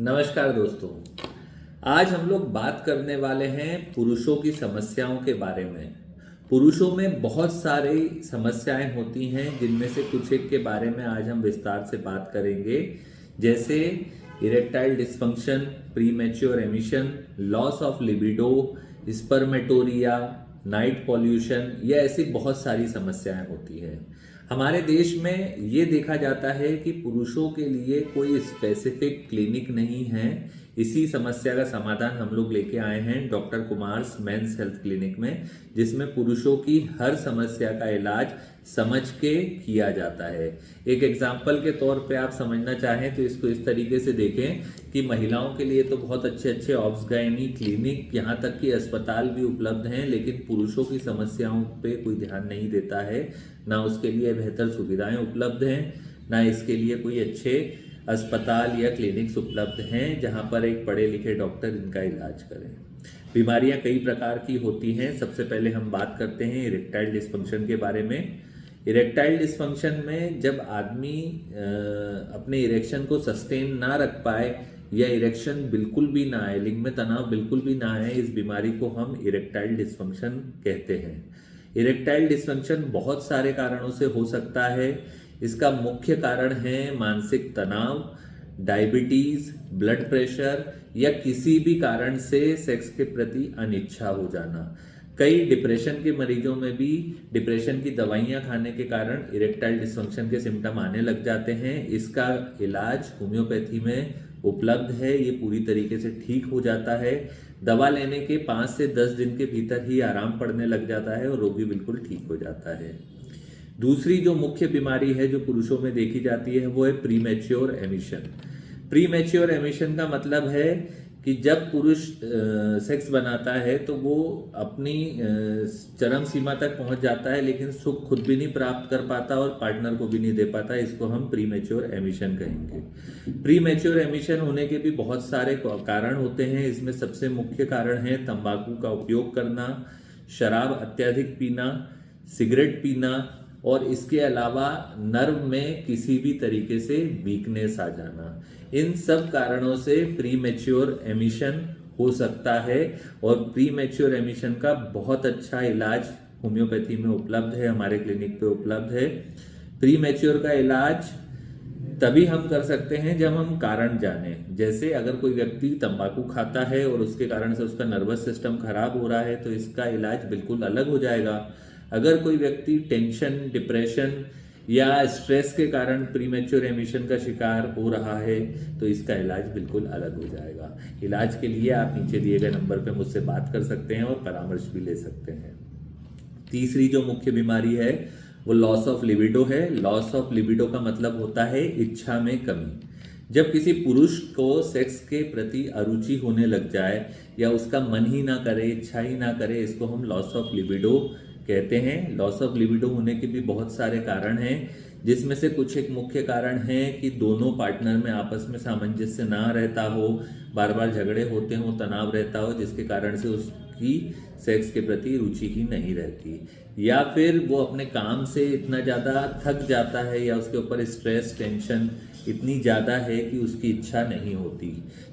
नमस्कार दोस्तों। आज हम लोग बात करने वाले हैं पुरुषों की समस्याओं के बारे में। पुरुषों में बहुत सारी समस्याएं होती हैं, जिनमें से कुछ एक के बारे में आज हम विस्तार से बात करेंगे, जैसे erectile dysfunction, premature emission, loss of libido, spermatorrhoea, night pollution. ये ऐसी बहुत सारी समस्याएं होती हैं। हमारे देश में ये देखा जाता है कि पुरुषों के लिए कोई स्पेसिफिक क्लिनिक नहीं है। इसी समस्या का समाधान हम लोग लेके आए हैं doctor Kumar's men's health clinic में, जिसमें पुरुषों की हर समस्या का इलाज समझ के किया जाता है। एक एग्जाम्पल के तौर पे आप समझना चाहें तो इसको इस तरीके से देखें कि महिलाओं के लिए तो बहुत अच्छे अच्छे ऑब्स-गायनी क्लिनिक, यहाँ तक कि अस्पताल भी उपलब्ध हैं, लेकिन पुरुषों की समस्याओं पे कोई ध्यान नहीं देता है। ना उसके लिए बेहतर सुविधाएं उपलब्ध हैं, ना इसके लिए कोई अच्छे अस्पताल या क्लिनिक्स उपलब्ध हैं जहां पर एक पढ़े लिखे डॉक्टर इनका इलाज करें। बीमारियां कई प्रकार की होती हैं। सबसे पहले हम बात करते हैं इरेक्टाइल डिस्फंक्शन के बारे में। इरेक्टाइल डिस्फंक्शन में जब आदमी अपने इरेक्शन को सस्टेन ना रख पाए या इरेक्शन बिल्कुल भी ना आए, लिंग में तनाव बिल्कुल भी ना आए, इस बीमारी को हम इरेक्टाइल डिस्फंक्शन कहते हैं। इरेक्टाइल डिस्फंक्शन बहुत सारे कारणों से हो सकता है। इसका मुख्य कारण है मानसिक तनाव, डायबिटीज, ब्लड प्रेशर या किसी भी कारण से सेक्स के प्रति अनिच्छा हो जाना। कई डिप्रेशन के मरीजों में भी डिप्रेशन की दवाइयां खाने के कारण इरेक्टाइल डिस्फंक्शन के सिम्टम आने लग जाते हैं। इसका इलाज होम्योपैथी में उपलब्ध है। ये पूरी तरीके से ठीक हो जाता है। दवा लेने के 5 से 10 दिन के भीतर ही आराम पड़ने लग जाता है और रोगी बिल्कुल ठीक हो जाता है। दूसरी जो मुख्य बीमारी है जो पुरुषों में देखी जाती है वो है प्रीमैच्योर एमिशन। प्रीमैच्योर एमिशन का मतलब है कि जब पुरुष सेक्स बनाता है तो वो अपनी चरम सीमा तक पहुंच जाता है, लेकिन सुख खुद भी नहीं प्राप्त कर पाता और पार्टनर को भी नहीं दे पाता। इसको हम प्रीमैच्योर एमिशन कहेंगे। प्रीमैच्योर एमिशन होने के भी बहुत सारे कारण होते हैं। इसमें सबसे मुख्य कारण है तंबाकू का उपयोग करना, शराब अत्यधिक पीना, सिगरेट पीना और इसके अलावा नर्व में किसी भी तरीके से वीकनेस आ जाना। इन सब कारणों से प्रीमैच्योर एमिशन हो सकता है और प्रीमैच्योर एमिशन का बहुत अच्छा इलाज होम्योपैथी में उपलब्ध है, हमारे क्लिनिक पे उपलब्ध है। प्रीमैच्योर का इलाज तभी हम कर सकते हैं जब हम कारण जानें। जैसे अगर कोई व्यक्ति तंबाकू खाता है और उसके कारण से उसका नर्वस सिस्टम खराब हो रहा है तो इसका इलाज बिल्कुल अलग हो जाएगा। अगर कोई व्यक्ति टेंशन, डिप्रेशन या स्ट्रेस के कारण प्रीमैच्योर एमिशन का शिकार हो रहा है तो इसका इलाज बिल्कुल अलग हो जाएगा। इलाज के लिए आप नीचे दिए गए नंबर पर मुझसे बात कर सकते हैं और परामर्श भी ले सकते हैं। तीसरी जो मुख्य बीमारी है वो लॉस ऑफ लिबिडो है। लॉस ऑफ लिबिडो का मतलब होता है इच्छा में कमी। जब किसी पुरुष को सेक्स के प्रति अरुचि होने लग जाए या उसका मन ही ना करे, इच्छा ही ना करे, इसको हम लॉस ऑफ लिबिडो कहते हैं। लॉस ऑफ लिबिडो होने के भी बहुत सारे कारण हैं, जिसमें से कुछ एक मुख्य कारण है कि दोनों पार्टनर में आपस में सामंजस्य ना रहता हो, बार बार झगड़े होते हो, तनाव रहता हो, जिसके कारण से उसकी सेक्स के प्रति रुचि ही नहीं रहती, या फिर वो अपने काम से इतना ज़्यादा थक जाता है या उसके ऊपर स्ट्रेस, टेंशन इतनी ज़्यादा है कि उसकी इच्छा नहीं होती।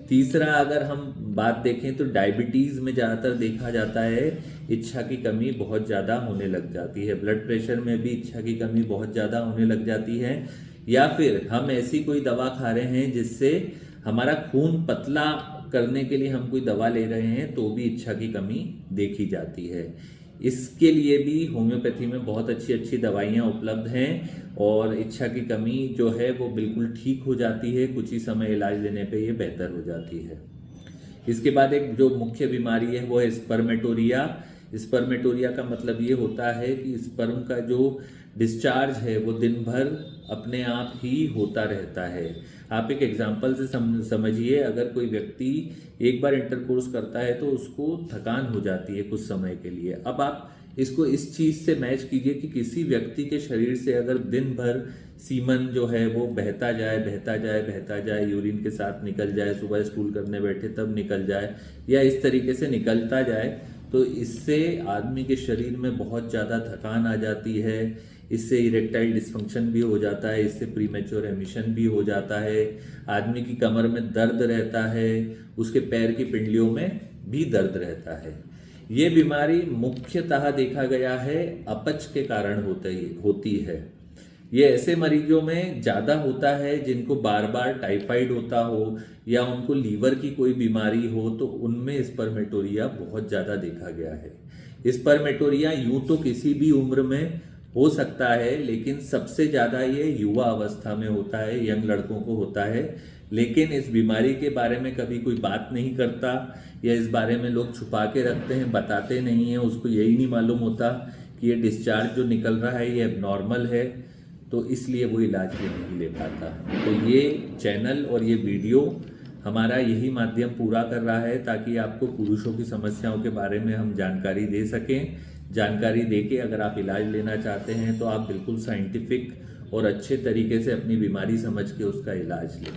तीसरा अगर हम बात देखें तो डायबिटीज़ में ज़्यादातर देखा जाता है इच्छा की कमी बहुत ज़्यादा होने लग जाती है। ब्लड प्रेशर में भी इच्छा की कमी बहुत ज़्यादा होने लग जाती है। या फिर हम ऐसी कोई दवा खा रहे हैं जिससे हमारा खून पतला करने के लिए हम कोई दवा ले रहे हैं तो भी इच्छा की कमी देखी जाती है। इसके लिए भी होम्योपैथी में बहुत अच्छी अच्छी दवाइयाँ उपलब्ध हैं और इच्छा की कमी जो है वो बिल्कुल ठीक हो जाती है। कुछ ही समय इलाज लेने पे ये बेहतर हो जाती है। इसके बाद एक जो मुख्य बीमारी है वो है स्पर्मेटोरिया। स्पर्मेटोरिया का मतलब ये होता है कि स्पर्म का जो डिस्चार्ज है वो दिन भर अपने आप ही होता रहता है। आप एक एग्जाम्पल से समझिए, अगर कोई व्यक्ति एक बार इंटरकोर्स करता है तो उसको थकान हो जाती है कुछ समय के लिए। अब आप इसको इस चीज़ से मैच कीजिए कि किसी व्यक्ति के शरीर से अगर दिन भर सीमन जो है वो बहता जाए बहता जाए बहता जाए, यूरिन के साथ निकल जाए, सुबह स्कूल करने बैठे तब निकल जाए या इस तरीके से निकलता जाए, तो इससे आदमी के शरीर में बहुत ज़्यादा थकान आ जाती है। इससे इरेक्टाइल डिस्फंक्शन भी हो जाता है, इससे प्रीमेच्योर एमिशन भी हो जाता है, आदमी की कमर में दर्द रहता है, उसके पैर की पिंडलियों में भी दर्द रहता है। ये बीमारी मुख्यतः देखा गया है अपच के कारण होती है। ये ऐसे मरीजों में ज़्यादा होता है जिनको बार बार टाइफाइड होता हो या उनको लीवर की कोई बीमारी हो, तो उनमें स्पर्मेटोरिया बहुत ज़्यादा देखा गया है। स्पर्मेटोरिया यूं तो किसी भी उम्र में हो सकता है, लेकिन सबसे ज़्यादा ये युवा अवस्था में होता है, यंग लड़कों को होता है। लेकिन इस बीमारी के बारे में कभी कोई बात नहीं करता, या इस बारे में लोग छुपा के रखते हैं, बताते नहीं हैं। उसको यही नहीं मालूम होता कि ये डिस्चार्ज जो निकल रहा है ये एबनॉर्मल है, तो इसलिए वो इलाज भी नहीं ले पाता। तो ये चैनल और ये वीडियो हमारा यही माध्यम पूरा कर रहा है ताकि आपको पुरुषों की समस्याओं के बारे में हम जानकारी दे सकें। जानकारी देके अगर आप इलाज लेना चाहते हैं तो आप बिल्कुल साइंटिफिक और अच्छे तरीके से अपनी बीमारी समझ के उसका इलाज लें।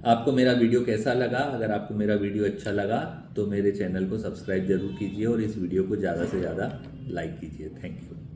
आपको मेरा वीडियो कैसा लगा? अगर आपको मेरा वीडियो अच्छा लगा तो मेरे चैनल को सब्सक्राइब जरूर कीजिए और इस वीडियो को ज़्यादा से ज़्यादा लाइक कीजिए। Thank you.